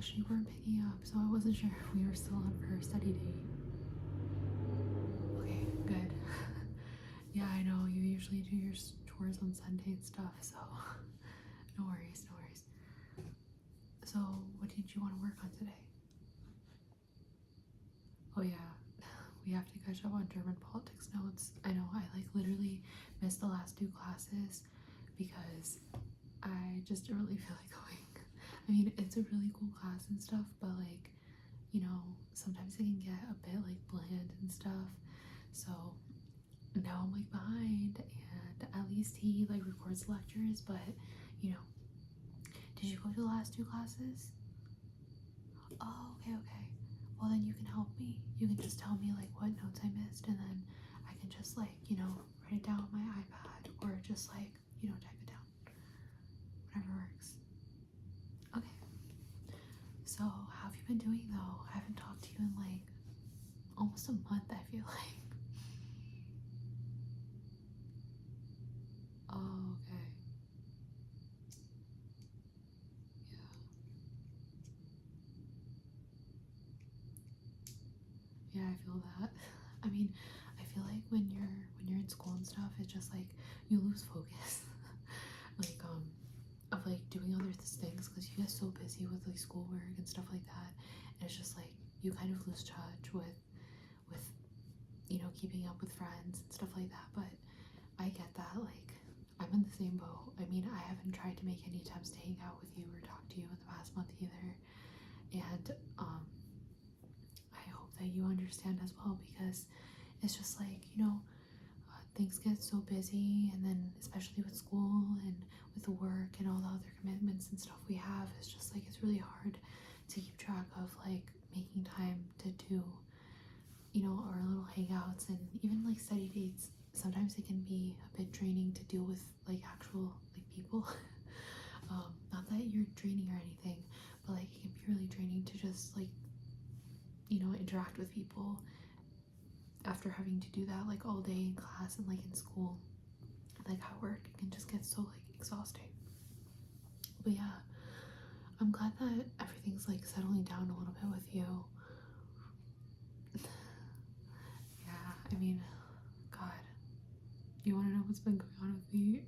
gosh, you weren't picking up, so I wasn't sure if we were still on for our study date. Okay, good. Yeah, I know you usually do your chores on Sunday and stuff, so no worries, no worries. So, what did you want to work on today? Oh yeah, we have to catch up on German politics notes. I know, I like literally missed the last 2 classes because I just don't really feel like going. I mean, it's a really cool class and stuff, but like, you know, sometimes it can get a bit like bland and stuff. So now I'm like behind, and at least he like records lectures, but you know, did you go to the last 2 classes? Oh, okay, okay. Well, then you can help me. You can just tell me like what notes I missed, and then I can just like, you know, write it down on my iPad or just like, you know, type it down. Whatever works. Okay. So, how have you been doing though? I haven't talked to you in like almost a month, I feel like. Oh, okay. Yeah, I feel that. I mean, I feel like when you're in school and stuff, it's just like you lose focus. like of like doing other things because you get so busy with like schoolwork and stuff like that. And it's just like you kind of lose touch with you know, keeping up with friends and stuff like that. But I get that, like I'm in the same boat. I mean, I haven't tried to make any attempts to hang out with you or talk to you in the past month either. And I hope that you understand as well, because it's just like, you know, things get so busy, and then especially with school and with the work and all the other commitments and stuff we have, it's just like it's really hard to keep track of like making time to do, you know, our little hangouts and even like study dates. Sometimes it can be a bit draining to deal with like actual like people. Not that you're draining or anything, but like it can be really draining to just like, you know, interact with people after having to do that like all day in class and like in school. Like at work, it can just get so like exhausting. But yeah, I'm glad that everything's like settling down a little bit with you. Yeah, I mean, God, you want to know what's been going on with me?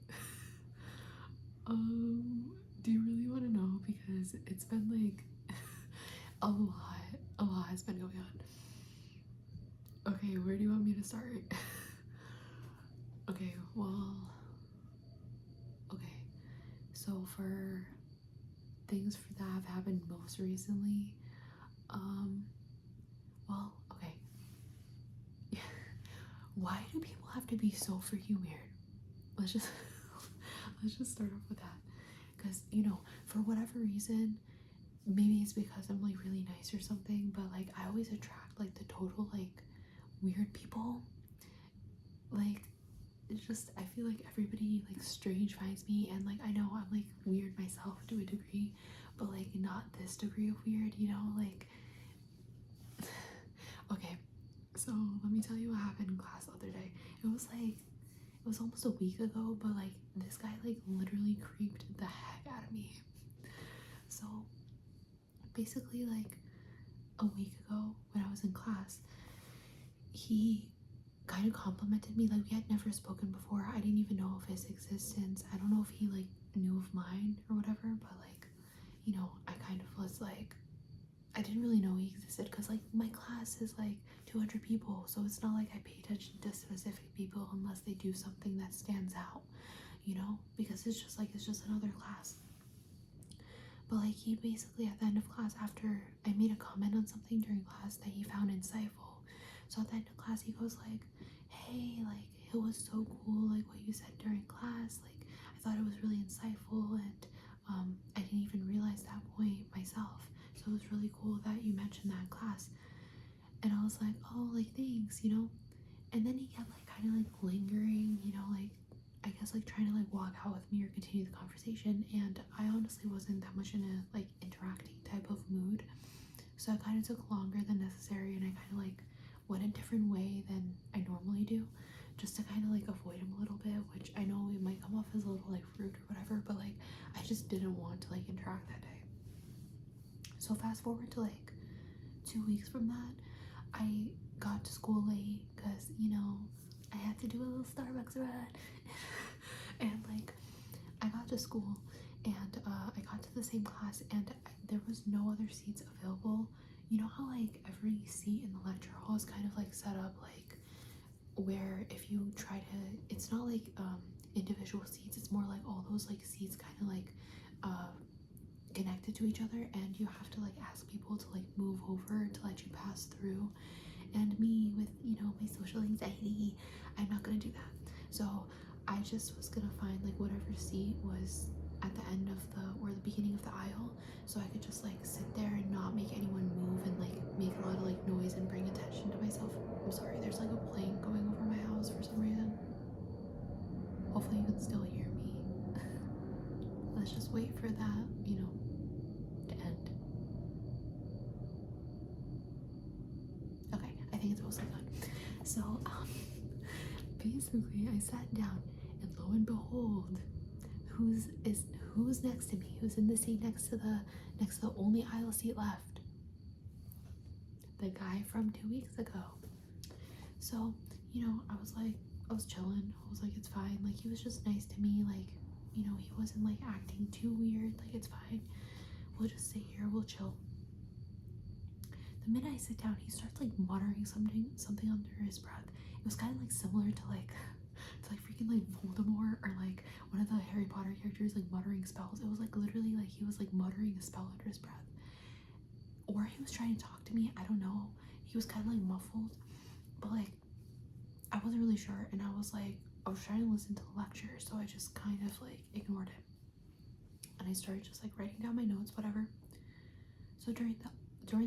Do you really want to know? Because it's been like a lot has been going on. Okay, where do you want me to start? Okay, well, okay, so for things that have happened most recently, well, okay. Why do people have to be so freaking weird? Let's just let's just start off with that. Because, you know, for whatever reason, maybe it's because I'm like really nice or something, but like I always attract like the total like weird people. Like it's just, I feel like everybody like strange finds me, and like I know I'm like weird myself to a degree, but like not this degree of weird, you know, like okay, so let me tell you what happened in class the other day. It was almost a week ago, but like this guy like literally creeped the heck out of me. So basically like a week ago when I was in class, he kind of complimented me. Like we had never spoken before. I didn't even know of his existence. I don't know if he like knew of mine or whatever, but like, you know, I kind of was like, I didn't really know he existed because like my class is like 200 people, so it's not like I pay attention to specific people unless they do something that stands out, you know, because it's just another class. But like he basically at the end of class, after I made a comment on something during class that he found insightful, so at the end of class he goes like, hey, like it was so cool like what you said during class, like I thought it was really insightful, and I didn't even realize that point myself, so it was really cool that you mentioned that in class. And I was like, oh, like thanks, you know. And then he kept like kind of like lingering, you know, like I guess like trying to like walk out with me or continue the conversation, and I honestly wasn't that much in a like interacting type of mood, so it kind of took longer than necessary, and I kind of like went a different way than I normally do, just to kind of like avoid him a little bit, which I know it might come off as a little like rude or whatever, but like I just didn't want to like interact that day. So fast forward to like 2 weeks from that, I got to school late because, you know, I had to do a little Starbucks run. And like, I got to school and I got to the same class and there was no other seats available. You know how like every seat in the lecture hall is kind of like set up like where if you try to, it's not like individual seats, it's more like all those like seats kind of like connected to each other, and you have to like ask people to like move over to let you pass through. And me, with, you know, my social anxiety, I'm not gonna do that. So I just was gonna find like whatever seat was at the end of the, or the beginning of the aisle, so I could just like sit there and not make anyone move and like make a lot of like noise and bring attention to myself. I'm sorry, there's like a plane going over my house for some reason. Hopefully you can still hear me. Let's just wait for that, you know, to end. Okay, I think it's mostly gone. So basically I sat down and lo and behold, who's next to me, who's in the seat next to the only aisle seat left? The guy from 2 weeks ago. So, you know, I was chilling. I was like, it's fine. Like, he was just nice to me. Like, you know, he wasn't like acting too weird. Like, it's fine. We'll just sit here. We'll chill. The minute I sit down, he starts like muttering something under his breath. It was kind of like similar to like freaking like Voldemort, or like one of the Harry Potter characters like muttering spells. It was like literally like he was like muttering a spell under his breath, or he was trying to talk to me. I don't know. He was kind of like muffled, but like I wasn't really sure, and I was trying to listen to the lecture, so I just kind of like ignored it, and I started just like writing down my notes, whatever. So during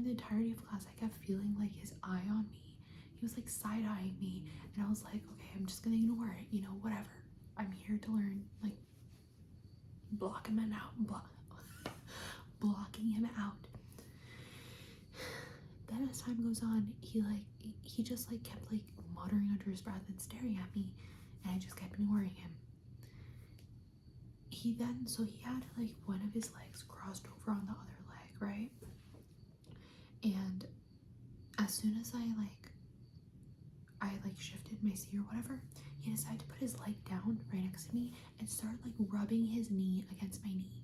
the entirety of class, I kept feeling like his eye on me. He was like side-eyeing me, and I was like, okay, I'm just gonna ignore it, you know, whatever. I'm here to learn. Like, blocking him out. Blocking him out. Then as time goes on, he just like kept like muttering under his breath and staring at me, and I just kept ignoring him. He had like one of his legs crossed over on the other leg, right? And as soon as I shifted my seat or whatever, he decided to put his leg down right next to me and start like rubbing his knee against my knee.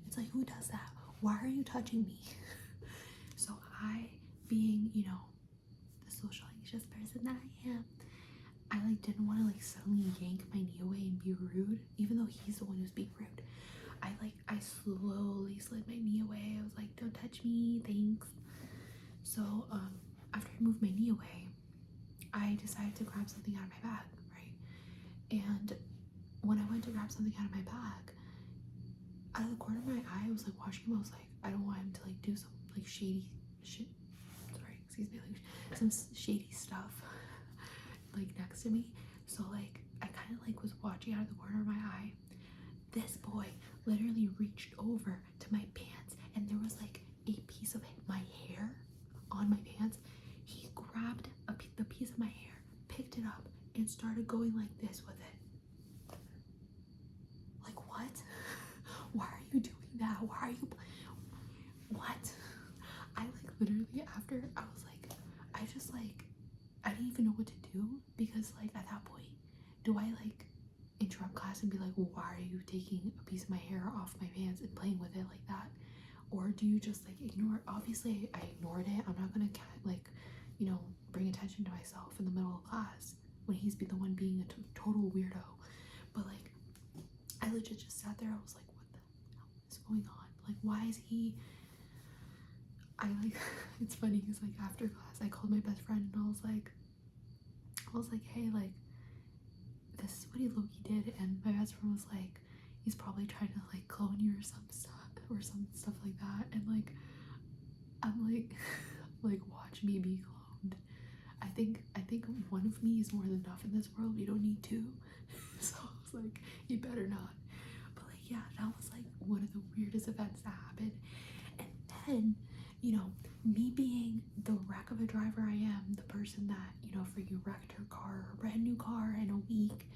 It's like, who does that? Why are you touching me? So I, being, you know, the social anxious person that I am, I like didn't want to like suddenly yank my knee away and be rude, even though he's the one who's being rude. I slowly slid my knee away. I was like, don't touch me, thanks. So after I moved my knee away, I decided to grab something out of my bag, right? And when I went to grab something out of my bag, out of the corner of my eye, I was like watching him. I was like, I don't want him to like do some like shady shit. Sorry, excuse me, like some shady stuff like next to me. So like I kind of like was watching out of the corner of my eye. This boy literally reached over to my pants, and there was like a piece of my hair on my pants. He grabbed the piece of my hair, picked it up, and started going like this with it. Like, what? Why are you doing that? Why are you? What? I like literally after I was like, I didn't even know what to do, because like at that point, do I like interrupt class and be like, well, why are you taking a piece of my hair off my pants and playing with it like that? Or do you just like ignore it? Obviously I ignored it. I'm not gonna like, you know, bring attention to myself in the middle of class when he's the one being a total weirdo. But like I legit just sat there. I was like, what the hell is going on? Like, why is he? It's funny because like after class I called my best friend and I was like, hey, like, this is what he low-key did. And my best friend was like, he's probably trying to like clone you or some stuff like that. And like I'm like like, watch me be cloned. I think one of me is more than enough in this world. We don't need two. So I was like, you better not. But like, yeah, that was like one of the weirdest events that happened. And then, you know, me being the wreck of a driver I am, the person that, you know, freaking wrecked her car, her brand new car in a week,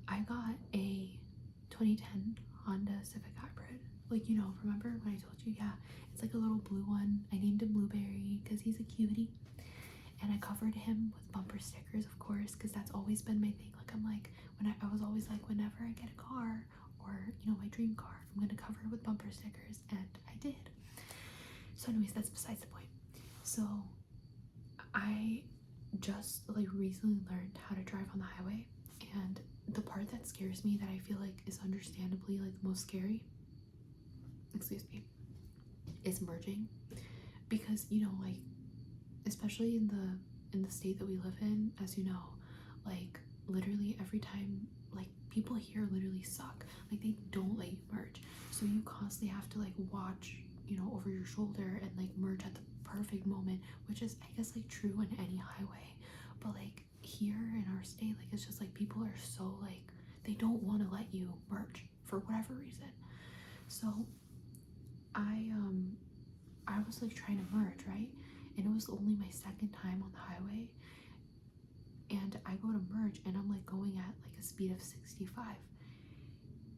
I got a 2010 Honda Civic Hybrid, like, you know, remember when I told you? Yeah, it's like a little blue one. I named him Blueberry because he's a cutie. And I covered him with bumper stickers, of course, because that's always been my thing. Like, I'm like, I was always like, whenever I get a car or, you know, my dream car, I'm gonna cover it with bumper stickers, and I did. So anyways, that's besides the point. So I just like recently learned how to drive on the highway, and the part that scares me, that I feel like is understandably like the most scary, excuse me, is merging. Because, you know, like, especially in the state that we live in, as you know, like, literally every time, like, people here literally suck. Like, they don't let you merge, so you constantly have to like watch, you know, over your shoulder and like merge at the perfect moment, which is, I guess, like true in any highway. But like here in our state, like, it's just like people are so like, they don't want to let you merge for whatever reason. So I was like trying to merge, right? And it was only my second time on the highway, and I go to merge and I'm like going at like a speed of 65,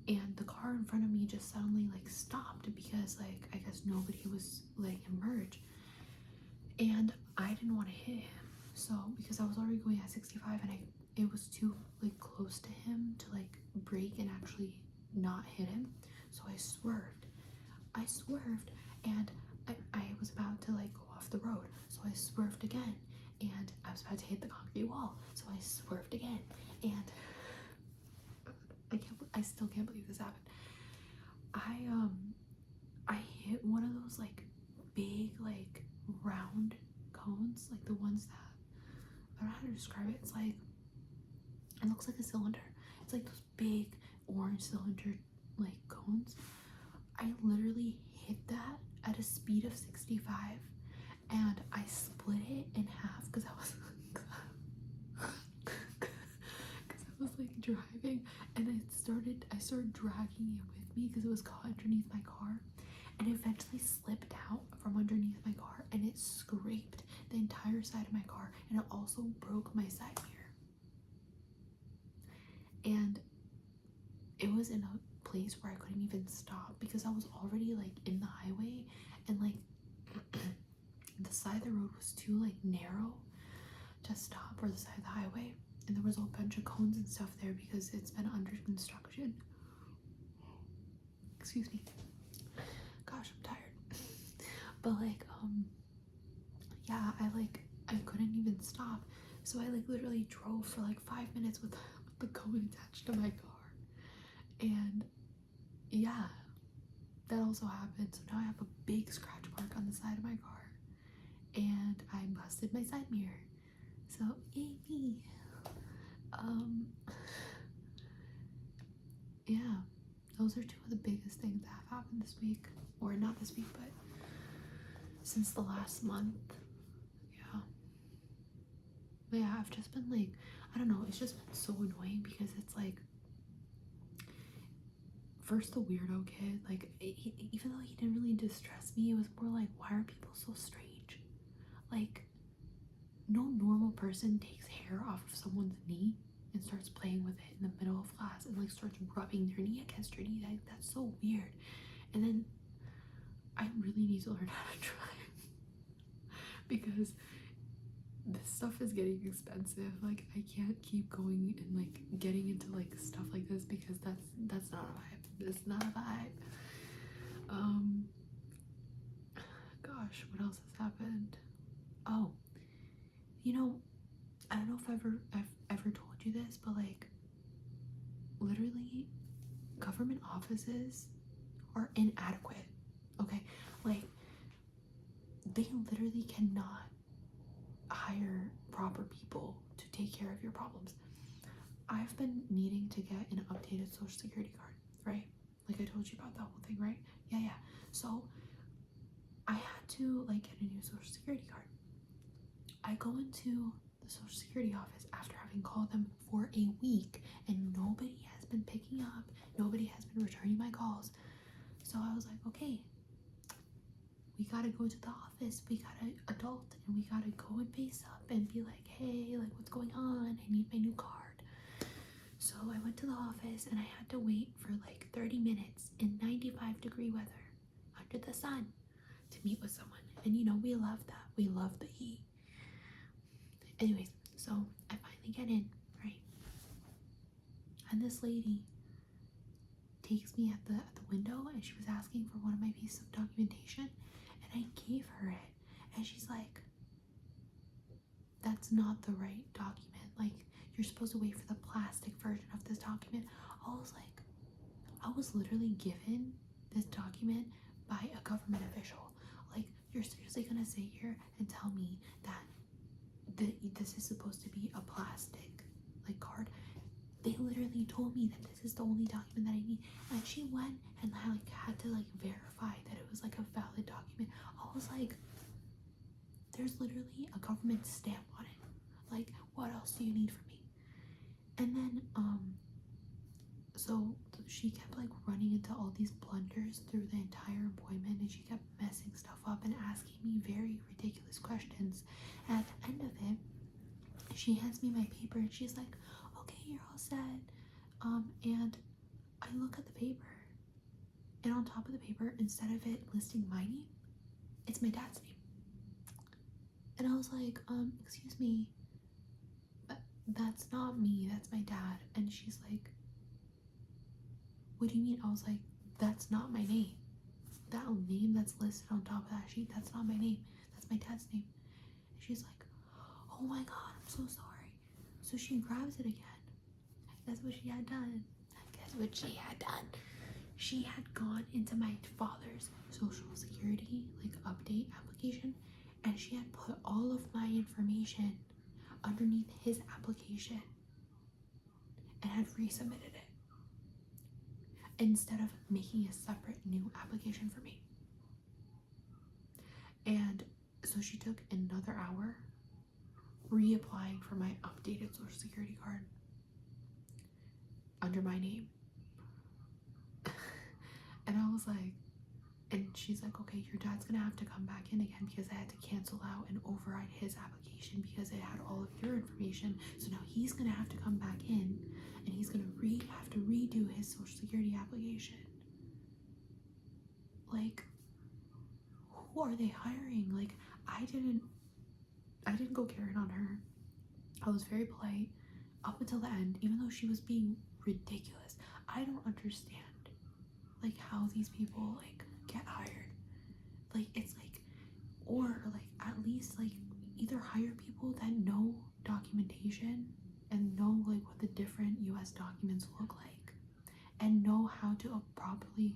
and the car in front of me just suddenly like stopped because like I guess nobody was letting him merge, and I didn't want to hit him, so because I was already going at 65 and it was too like close to him to like brake and actually not hit him, so I swerved, and I was about to like go off the road, so I swerved again, and I was about to hit the concrete wall, so I swerved again, and I still can't believe this happened. I hit one of those like big like round cones, like the ones that, I don't know how to describe it. It's like, it looks like a cylinder. It's like those big orange cylinder like cones. I literally hit that at a speed of 65, and I split it in half because I was like driving, and I started dragging it with me because it was caught underneath my car, and it eventually slipped out from underneath my car, and it scraped the entire side of my car, and it also broke my side mirror. And it was in a place where I couldn't even stop because I was already like in the highway, and like the side of the road was too like narrow to stop, or the side of the highway, and there was a bunch of cones and stuff there because it's been under construction. Excuse me. Gosh, I'm tired. But like yeah, I couldn't even stop, so I like literally drove for like 5 minutes with the cone attached to my car. And yeah, that also happened. So now I have a big scratch mark on the side of my car, and I busted my side mirror. So yay me. Yeah, those are two of the biggest things that have happened this week, or not this week, but since the last month. Yeah. But yeah, I've just been like, I don't know, it's just been so annoying because it's like, first the weirdo kid, like, even though he didn't really distress me, it was more like, why are people so strange? Like, no normal person takes hair off of someone's knee and starts playing with it in the middle of class and like starts rubbing their knee against your knee. Like, that's so weird. And then I really need to learn how to drive because this stuff is getting expensive. Like, I can't keep going and like getting into like stuff like this because that's not a vibe. It's not a vibe. Gosh, what else has happened? Oh, you know, I don't know if I've ever told you this, but like, literally, government offices are inadequate. Okay, like, they literally cannot hire proper people to take care of your problems. I've been needing to get an updated social security card, right? Like I told you about that whole thing, right? Yeah. So I had to like get a new social security card. I go into the social security office after having called them for a week, and nobody has been picking up, nobody has been returning my calls. So I was like, okay, we gotta go to the office, we gotta adult, and we gotta go and face up and be like, hey, like, what's going on? I need my new card. So I went to the office and I had to wait for like 30 minutes in 95-degree weather under the sun to meet with someone. And you know, we love that. We love the heat. Anyways, so I finally get in, right? And this lady takes me at the window and she was asking for one of my pieces of documentation and I gave her it. And she's like, that's not the right document. Like, you're supposed to wait for the plastic version of this document. I was like, I was literally given this document by a government official. Like, you're seriously gonna sit here and tell me that this is supposed to be a plastic like card? They literally told me that this is the only document that I need, and she went and I like had to like verify that it was like a valid document. I was like, there's literally a government stamp on it. Like, what else do you need from me? And then so she kept like running into all these blunders through the entire appointment, and she kept messing stuff up and asking me very ridiculous questions. And at the end of it, she hands me my paper and she's like, okay, you're all set. And I look at the paper, and on top of the paper, instead of it listing my name, it's my dad's name. And I was like, excuse me, but that's not me, that's my dad. And she's like, what do you mean? I was like, that's not my name. That name that's listed on top of that sheet, that's not my name. That's my dad's name. And she's like, oh my god, I'm so sorry. So she grabs it again. Guess what she had done? Guess what she had done? She had gone into my father's social security like update application, and she had put all of my information underneath his application and had resubmitted it instead of making a separate new application for me. And so she took another hour reapplying for my updated social security card under my name. And I was like, and she's like, okay, your dad's gonna have to come back in again because I had to cancel out and override his application because it had all of your information. So now he's gonna have to come back in and he's gonna have to redo his social security application. Like, who are they hiring? Like, I didn't go carrying on her. I was very polite up until the end, even though she was being ridiculous. I don't understand like how these people like get hired. Like, it's like, or like at least like either hire people that know documentation and know like what the different US documents look like and know how to properly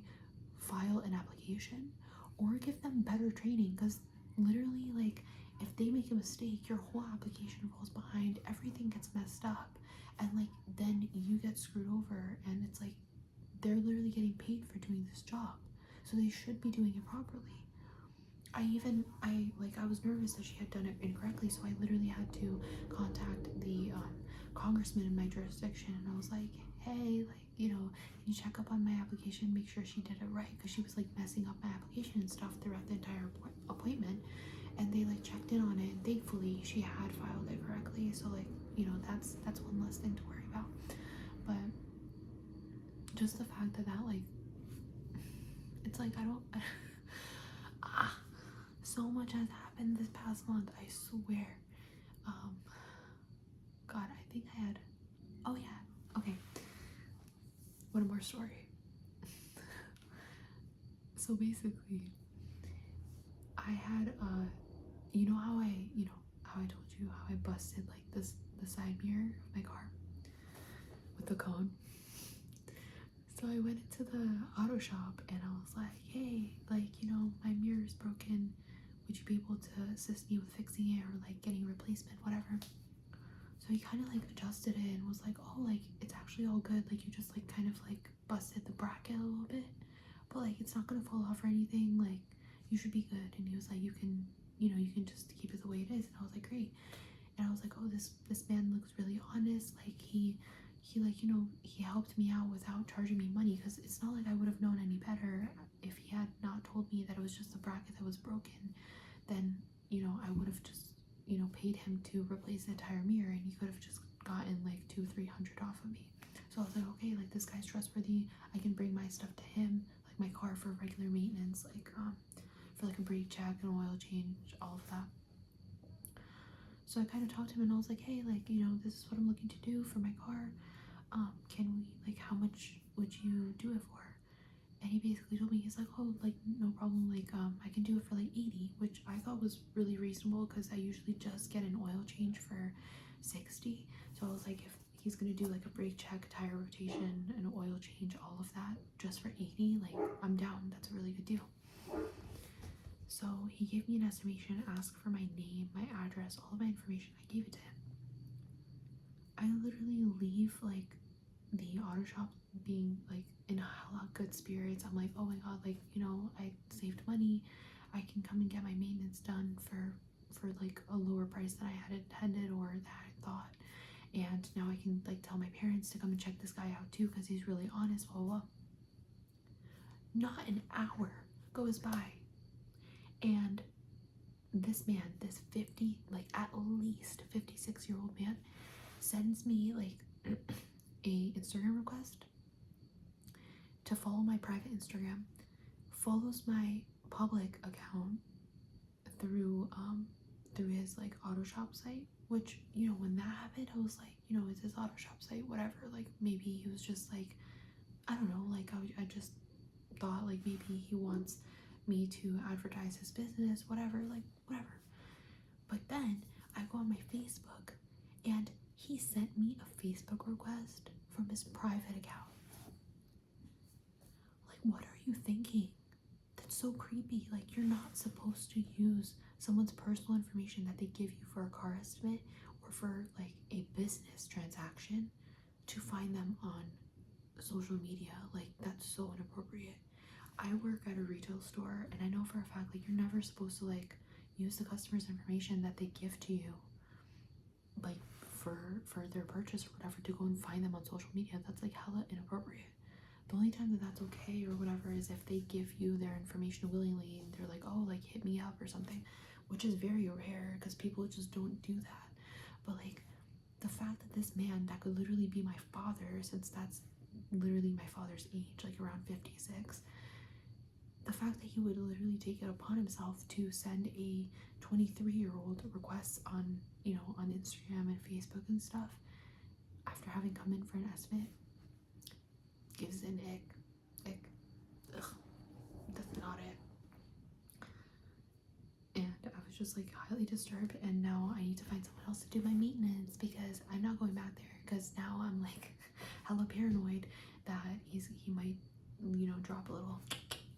file an application, or give them better training, because literally like if they make a mistake, your whole application falls behind, everything gets messed up, and like then you get screwed over, and it's like they're literally getting paid for doing this job, so they should be doing it properly. I was nervous that she had done it incorrectly, so I literally had to contact the congressman in my jurisdiction, and I was like, hey, like, you know, can you check up on my application, make sure she did it right, because she was like messing up my application and stuff throughout the entire appointment. And they like checked in on it, and thankfully she had filed it correctly, so like, you know, that's one less thing to worry about. But just the fact that like, it's like, I don't so much has happened this past month, I swear. God, I think I had, oh yeah, okay, one more story. So basically, I had you know how I told you how I busted like the side mirror of my car with the cone. So I went into the auto shop and I was like, hey, like, you know, my mirror is broken, would you be able to assist me with fixing it, or like getting a replacement, whatever. So he kind of like adjusted it and was like, oh, like it's actually all good, like you just like kind of like busted the bracket a little bit, but like it's not gonna fall off or anything, like you should be good. And he was like, you can just keep it the way it is. And I was like, great. And I was like, oh, this man looks really honest, like he like, you know, he helped me out without charging me money, because it's not like I would have known any better if he had not told me that it was just the bracket that was broken. Then, you know, I would have just, you know, paid him to replace the entire mirror, and he could have just gotten like $200-300 off of me. So I was like, okay, like this guy's trustworthy. I can bring my stuff to him, like my car for regular maintenance, like for like a brake check, an oil change, all of that. So I kind of talked to him and I was like, hey, like, you know, this is what I'm looking to do for my car. Can we, like, how much would you do it for? And he basically told me, he's like, oh, like, no problem, like, I can do it for like 80, which I thought was really reasonable because I usually just get an oil change for 60. So I was like, if he's gonna do like a brake check, tire rotation, an oil change, all of that just for 80, like, I'm down. That's a really good deal. So he gave me an estimation, asked for my name, my address, all of my information. I gave it to him. I literally leave like the auto shop being like in hella good spirits. I'm like, oh my god, like, you know, I saved money. I can come and get my maintenance done for like a lower price than I had intended or that I thought. And now I can like tell my parents to come and check this guy out too because he's really honest, blah, blah, blah. Not an hour goes by and this man, this 50, like at least 56-year-old man, sends me like a Instagram request to follow my private Instagram, follows my public account through his like auto shop site, which, you know, when that happened, I was like, you know, it's his auto shop site, whatever, like maybe he was just like, I don't know, like I just thought like maybe he wants me to advertise his business, whatever, like whatever. But then I go on my Facebook and he sent me a Facebook request from his private account. Like, what are you thinking? That's so creepy. Like, you're not supposed to use someone's personal information that they give you for a car estimate or for like a business transaction to find them on social media. Like, that's so inappropriate. I work at a retail store and I know for a fact like you're never supposed to like use the customer's information that they give to you like for their purchase or whatever to go and find them on social media. That's like hella inappropriate. The only time that that's okay or whatever is if they give you their information willingly and they're like, oh, like hit me up or something, which is very rare because people just don't do that. But like the fact that this man that could literally be my father, since that's literally my father's age, like around 56, the fact that he would literally take it upon himself to send a 23-year-old requests on, you know, on Instagram and Facebook and stuff after having come in for an estimate gives an ick. Ugh, that's not it. And I was just like highly disturbed, and now I need to find someone else to do my maintenance because I'm not going back there because now I'm like hella paranoid that he might, you know, drop a little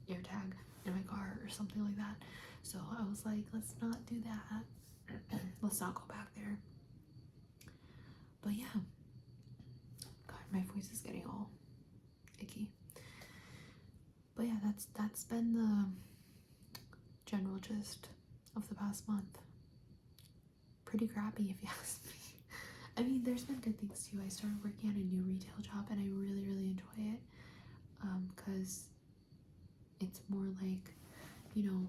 air tag in my car or something like that. So I was like, let's not do that. Let's not go back there. But yeah, God, my voice is getting all icky. But yeah, that's been the general gist of the past month. Pretty crappy if you ask me. I mean, there's been good things too. I started working at a new retail job and I really enjoy it because it's more like, you know,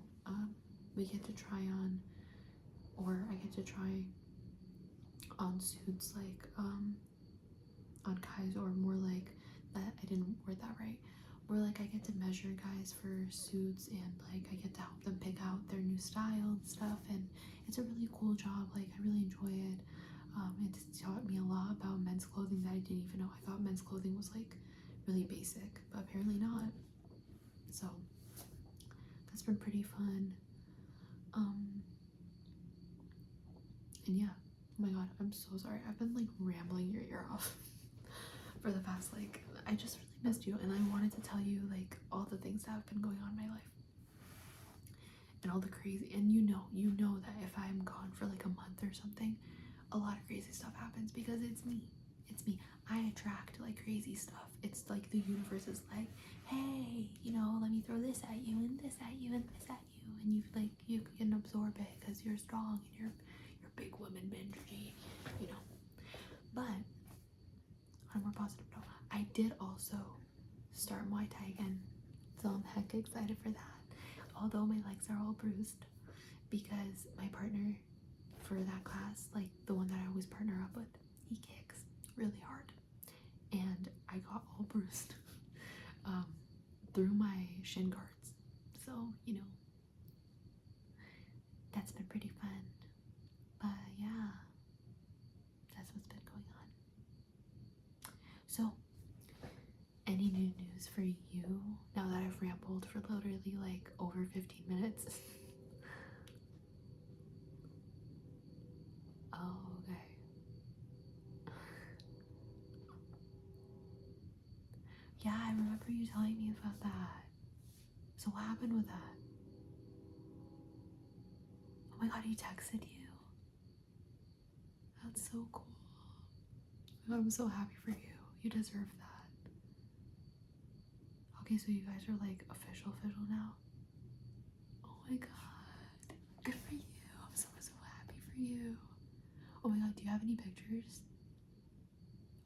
we get to try on, or I get to try on suits like on guys, or more like that, I didn't word that right, more like I get to measure guys for suits and like I get to help them pick out their new style and stuff, and it's a really cool job. Like I really enjoy it. It's taught me a lot about men's clothing that I didn't even know. I thought men's clothing was like really basic, but apparently not. So that's been pretty fun. And yeah, oh my god, I'm so sorry. I've been like rambling your ear off for the past, like, I just really missed you and I wanted to tell you like all the things that have been going on in my life and all the crazy, and you know that if I'm gone for like a month or something, a lot of crazy stuff happens because it's me. I attract like crazy stuff. It's like the universe is like, hey, you know, let me throw this at you and this at you and this at you, and you can absorb it because you're strong and you're big woman energy, you know. But on a more positive note, I did also start Muay Thai again, so I'm heck excited for that. Although my legs are all bruised because my partner for that class, like the one that I always partner up with, he kicks really hard and I got all bruised through my shin guards. So, you know, that's been pretty fun. But yeah, that's what's been going on. So, any new news for you now that I've rambled for literally like over 15 minutes? Oh, okay. Yeah, I remember you telling me about that. So what happened with that? Oh my god, he texted you. That's so cool. I'm so happy for you. You deserve that. Okay, so you guys are like official now? Oh my god. Good for you. I'm so happy for you. Oh my god, do you have any pictures?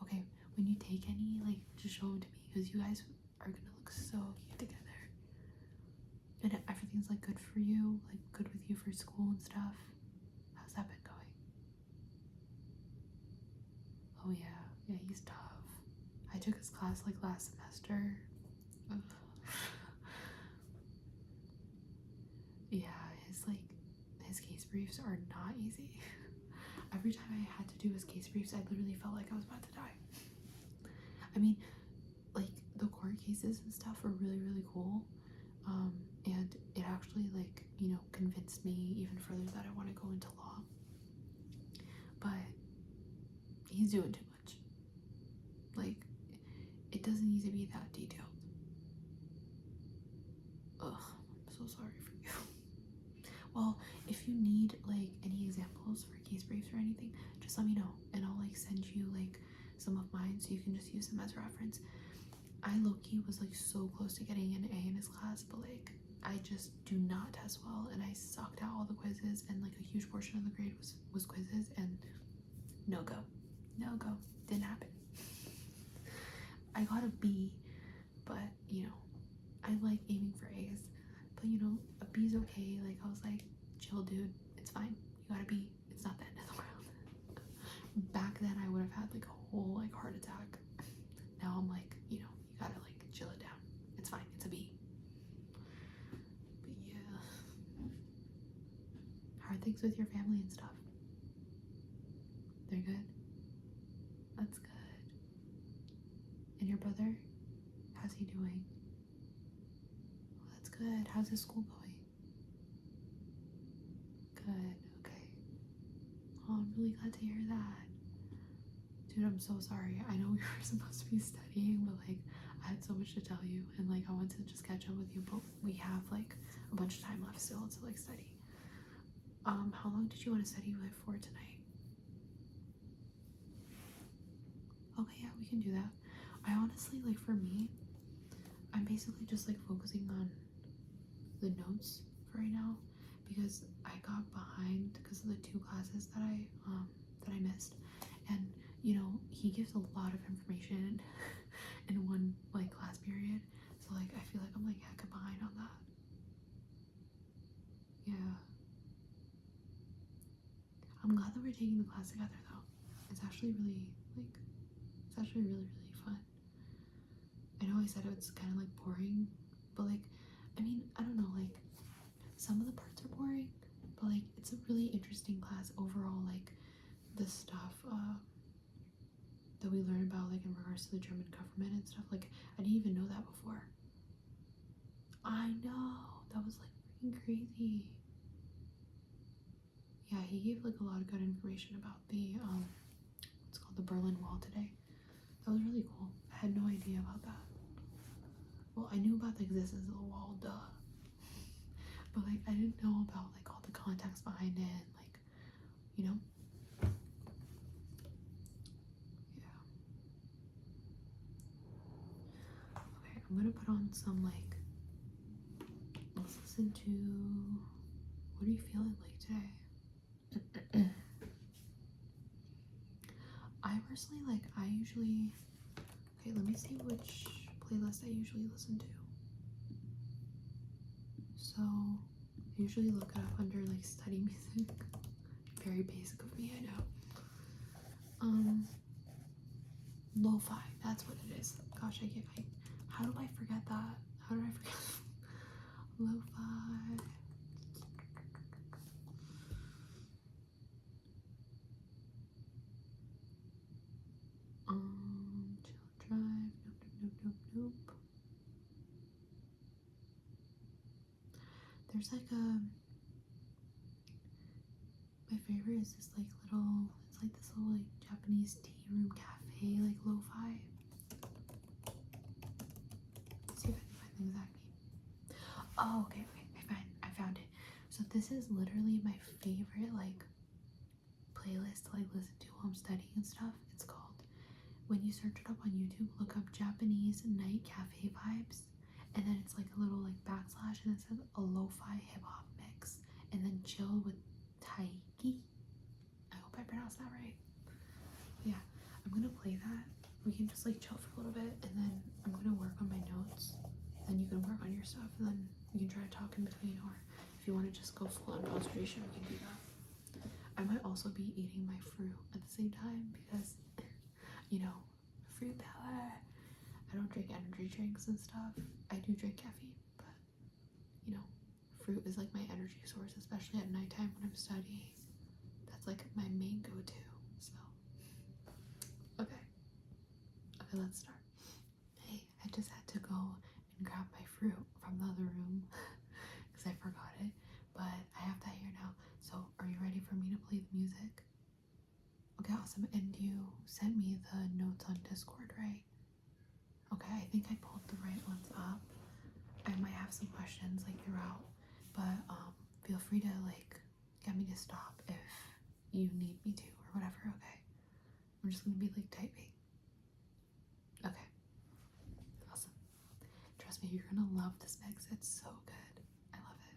Okay, when you take any, like, just show them to me, because you guys are gonna look so cute together. And everything's like good for you, like good with you for school and stuff. How's that been going? Oh yeah, he's tough. I took his class like last semester. Ugh. Yeah, his case briefs are not easy. Every time I had to do his case briefs, I literally felt like I was about to die. I mean, like, the court cases and stuff are really cool. And it actually, like, you know, convinced me even further that I want to go into law. But he's doing too much. Like, it doesn't need to be that detailed. Ugh, I'm so sorry for you. Well, if you need like any examples for case briefs or anything, just let me know and I'll like send you like some of mine so you can just use them as reference. I low-key was like so close to getting an A in his class, but like I just do not test well and I sucked out all the quizzes, and like a huge portion of the grade was quizzes, and no go. Didn't happen. I got a B, but you know, I like aiming for A's, but you know, a B's okay. Like, I was like, chill dude, it's fine, you got a B, it's not the end of the world. Back then I would have had like a whole like heart attack. Now I'm like, you know, you gotta like chill it down, it's fine, it's a B. But yeah, how are things with your family and stuff? They're good? That's good. And your brother, how's he doing? Oh, that's good. How's his school going? Good, okay. Oh, I'm really glad to hear that. Dude, I'm so sorry. I know we were supposed to be studying, but like I had so much to tell you, and like I wanted to just catch up with you, but we have like a bunch of time left still to like study. How long did you want to study with for tonight? Okay, yeah, we can do that. I honestly, like, for me, I'm basically just like focusing on the notes for right now, because I got behind because of the 2 classes that I missed, and you know, he gives a lot of information in one like class period, so like I feel like I'm like hecka behind on that. Yeah, I'm glad that we're taking the class together though. It's actually really really fun. I know I said it's kind of like boring, but like, I mean, I don't know, like some of the parts are boring, but like it's a really interesting class overall. Like the stuff that we learn about, like in regards to the German government and stuff, like I didn't even know that before. I know, that was like freaking crazy. Yeah, he gave like a lot of good information about the what's called the Berlin Wall today. That was really cool. I had no idea about that. Well, I knew about the existence of the wall, duh, but like I didn't know about like all the context behind it, like, you know. Yeah. Okay, I'm gonna put on some like, let's listen to, what are you feeling like today? I personally, like, I usually, okay, let me see which playlist I usually listen to. So I usually look it up under like study music. Very basic of me, I know. Lo-fi, that's what it is. Gosh, how do I forget that? How did I forget? Lo-fi. Chill drive. Nope. There's like my favorite is this like little, it's like this little like Japanese tea room cafe, like lo-fi. Let's see if I can find the exact name. Oh, okay, I found it. So this is literally my favorite like playlist to like listen to while I'm studying and stuff. It's called, when you search it up on YouTube, look up Japanese night cafe vibes, and then it's like a little like backslash and it says a lo-fi hip-hop mix, and then chill with Taiki. I hope I pronounced that right. Yeah, I'm gonna play that. We can just like chill for a little bit, and then I'm gonna work on my notes. Then you can work on your stuff, and then we can try to talk in between, or if you want to just go full on concentration, we can do that. I might also be eating my fruit at the same time because, you know, fruit power. I don't drink energy drinks and stuff. I do drink caffeine, but, you know, fruit is like my energy source, especially at nighttime when I'm studying. That's like my main go-to. So, okay, let's start. Hey, I just had to go and grab my fruit from the other room because I forgot it, but I have that here now. So, are you ready for me to play the music? Okay, awesome. And you sent me the notes on Discord, right? Okay, I think I pulled the right ones up. I might have some questions like throughout, but feel free to like get me to stop if you need me to or whatever. Okay, I'm just gonna be like typing. Okay, awesome. Trust me, you're gonna love this mix. It's so good. I love it.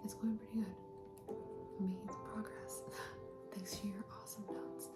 it's going pretty good. I'm making some progress thanks to your awesome notes.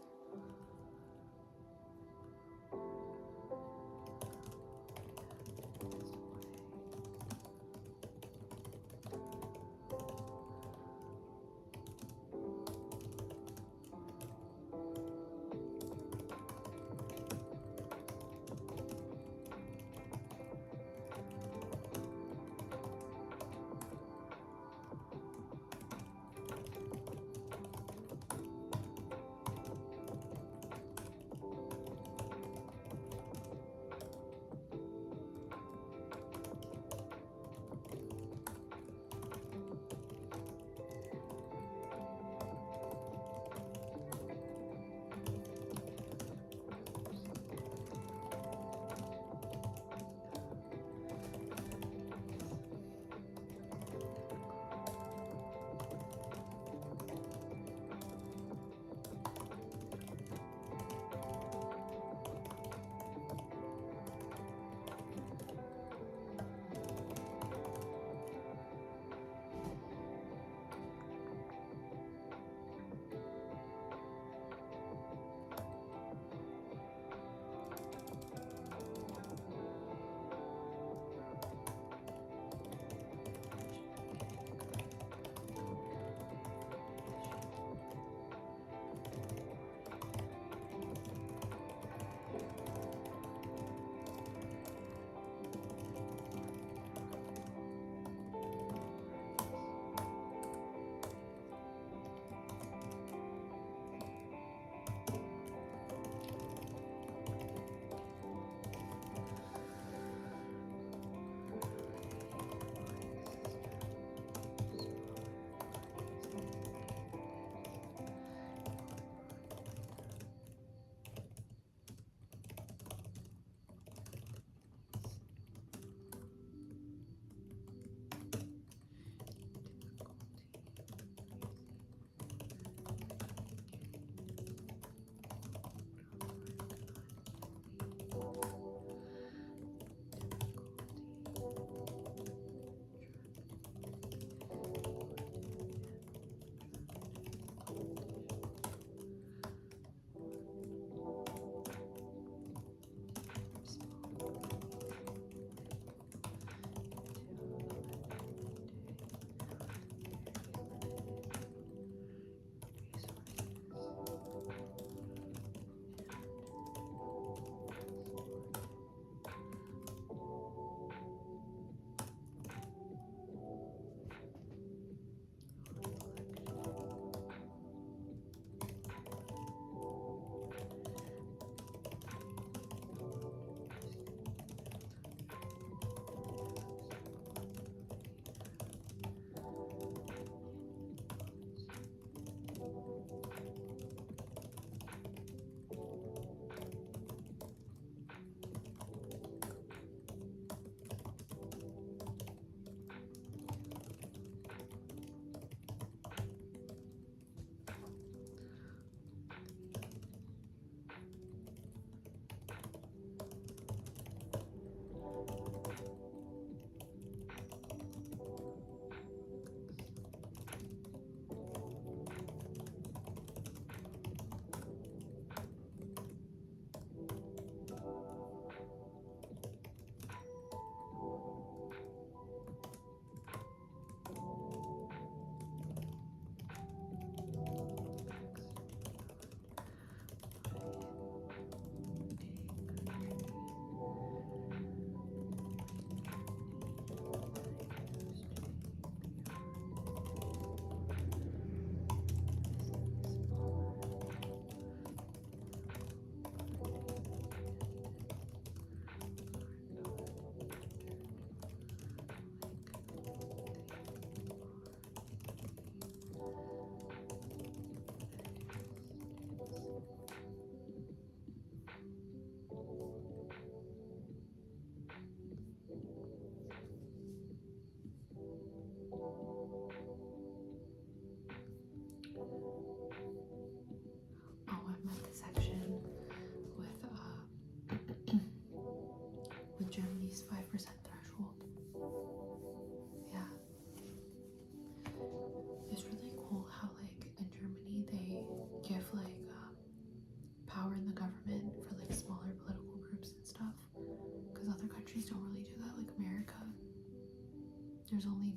there's only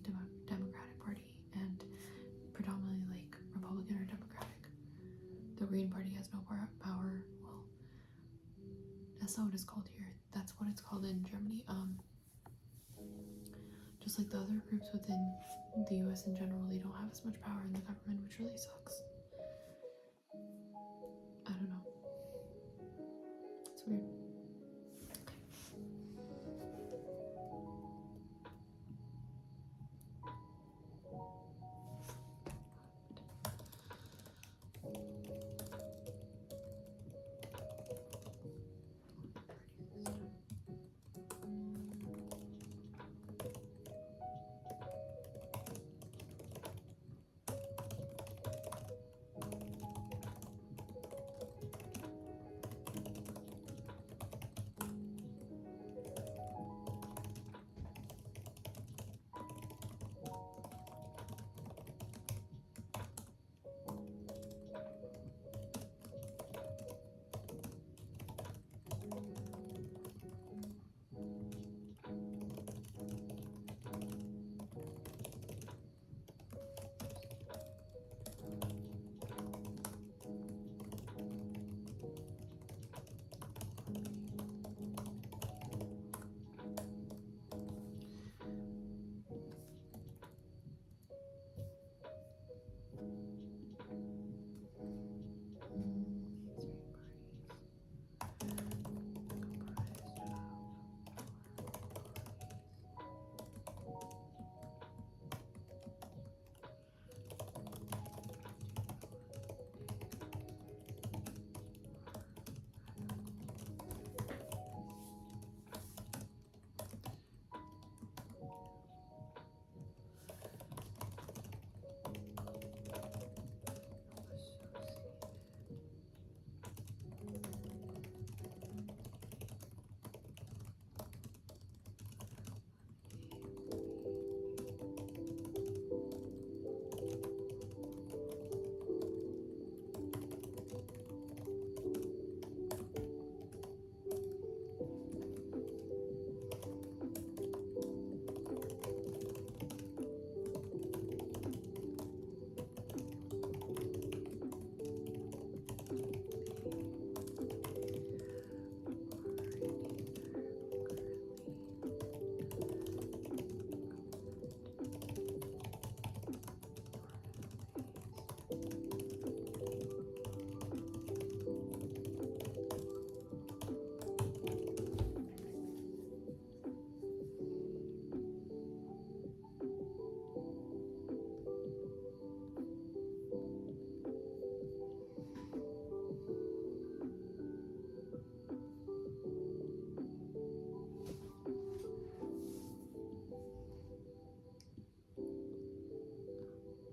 Democratic Party and predominantly like Republican or Democratic. The Green Party has no power. Well, that's not what it's called here. That's what it's called in Germany. Just like the other groups within the US in general, they don't have as much power in the government, which really sucks. I don't know. It's weird.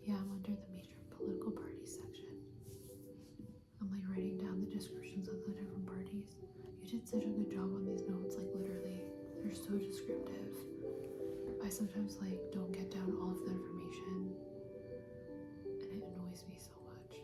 Yeah, I'm under the major political parties section. I'm like writing down the descriptions of the different parties. You did such a good job on these notes, like literally. They're so descriptive. I sometimes like don't get down all of the information and it annoys me so much.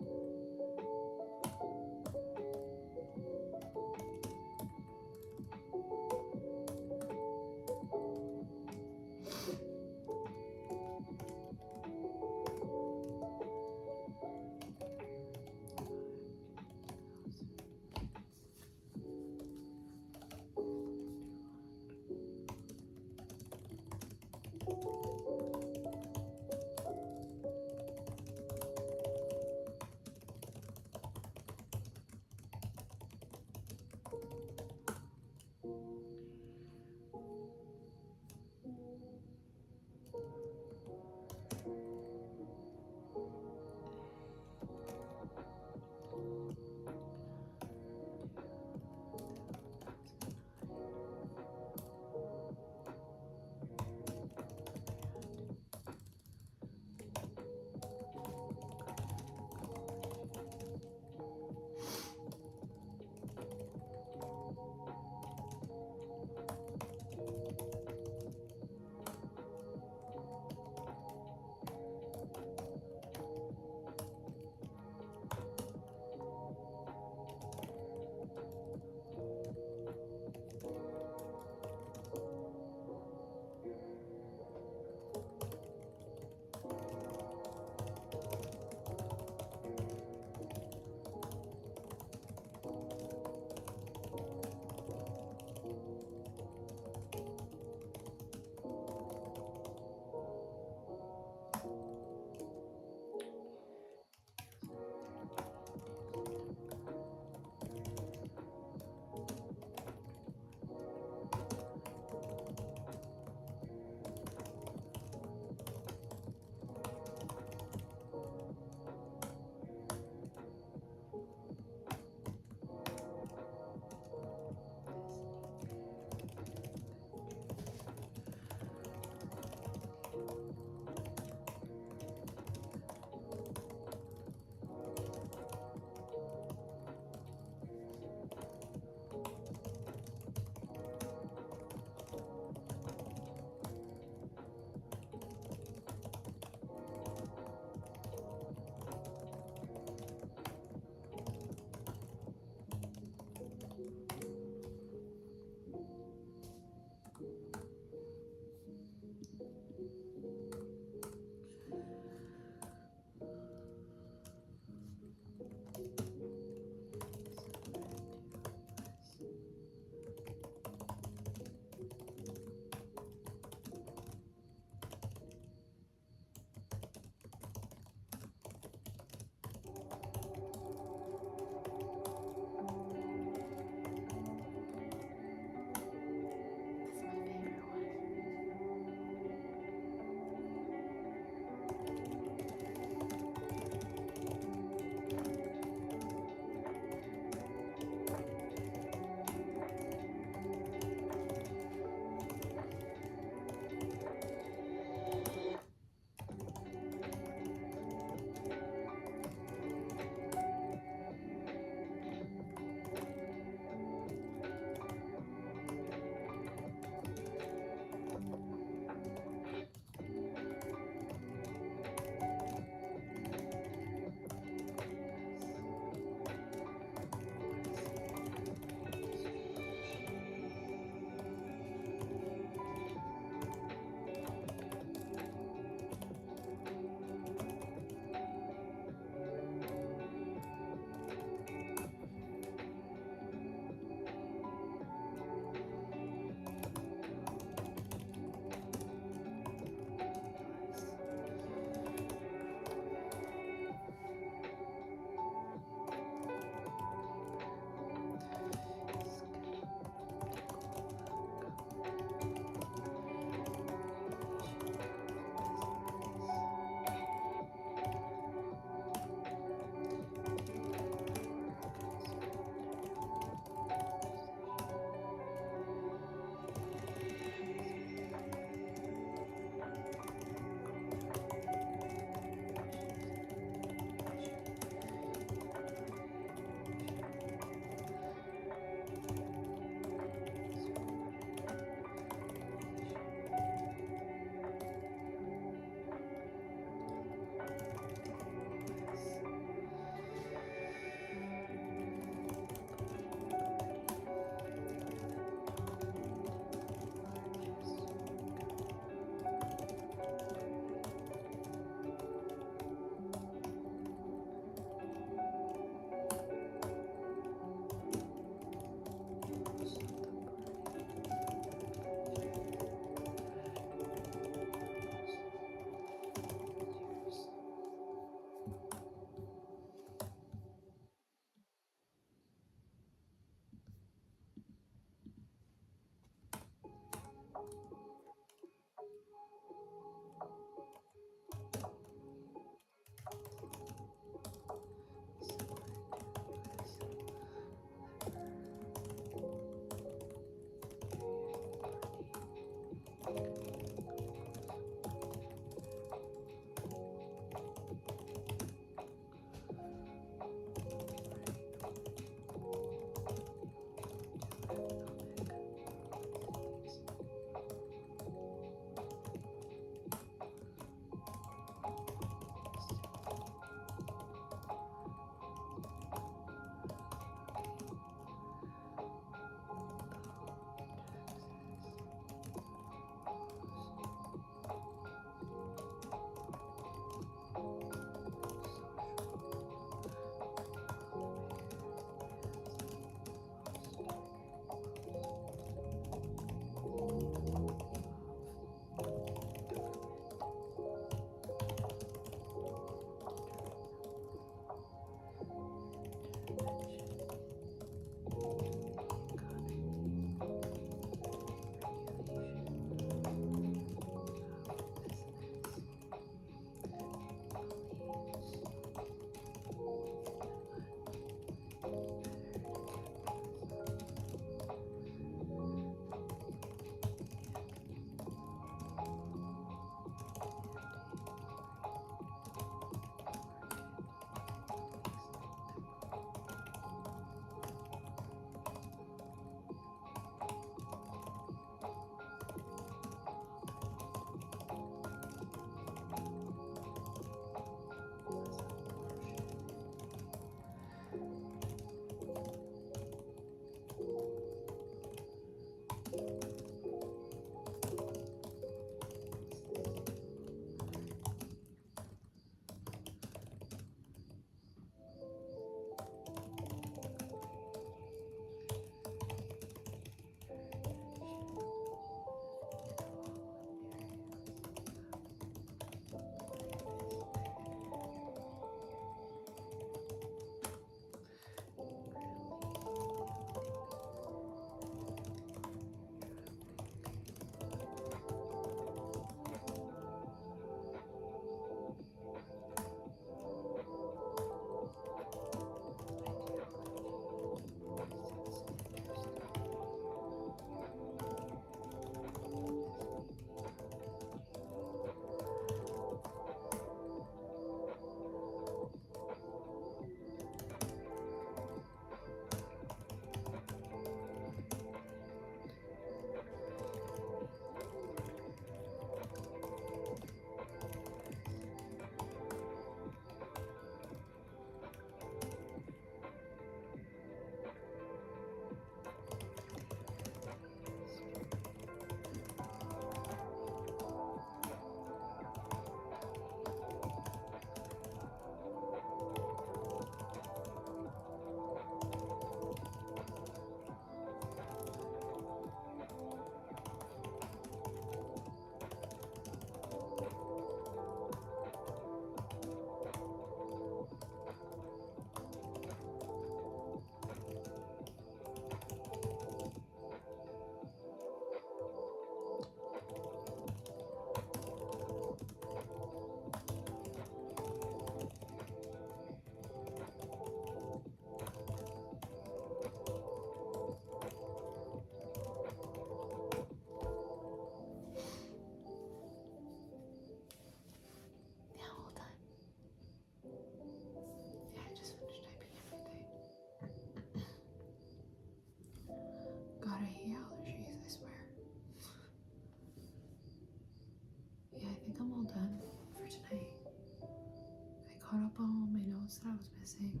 notes that I was missing.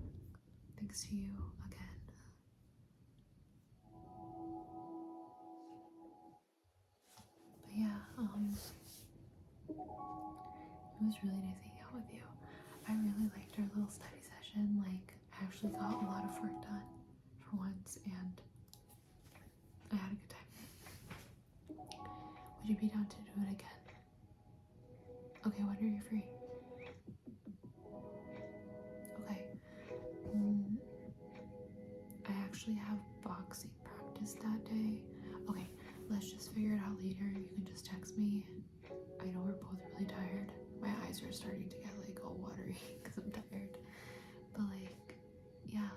Thanks to you again. But yeah, it was really nice hanging out with you. I really liked our little study session. Like, I actually got a lot of work done for once, and I had a good time. Would you be down to do it again? Okay, when are you free? Okay. I actually have boxing practice that day. Okay, let's just figure it out later. You can just text me. I know we're both really tired. My eyes are starting to get like all watery because I'm tired. But like, yeah,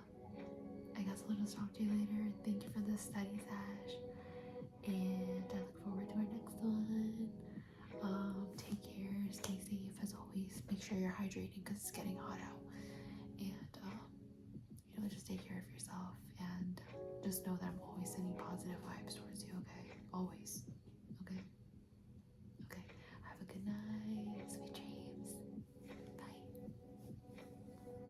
I guess I'll just talk to you later. Thank you for the study sesh, and I look forward to our next one. Take care, stay safe as always. Make sure you're hydrating because it's getting hot out, and just take care of yourself, and just know that I'm always sending positive vibes towards you. Okay, always.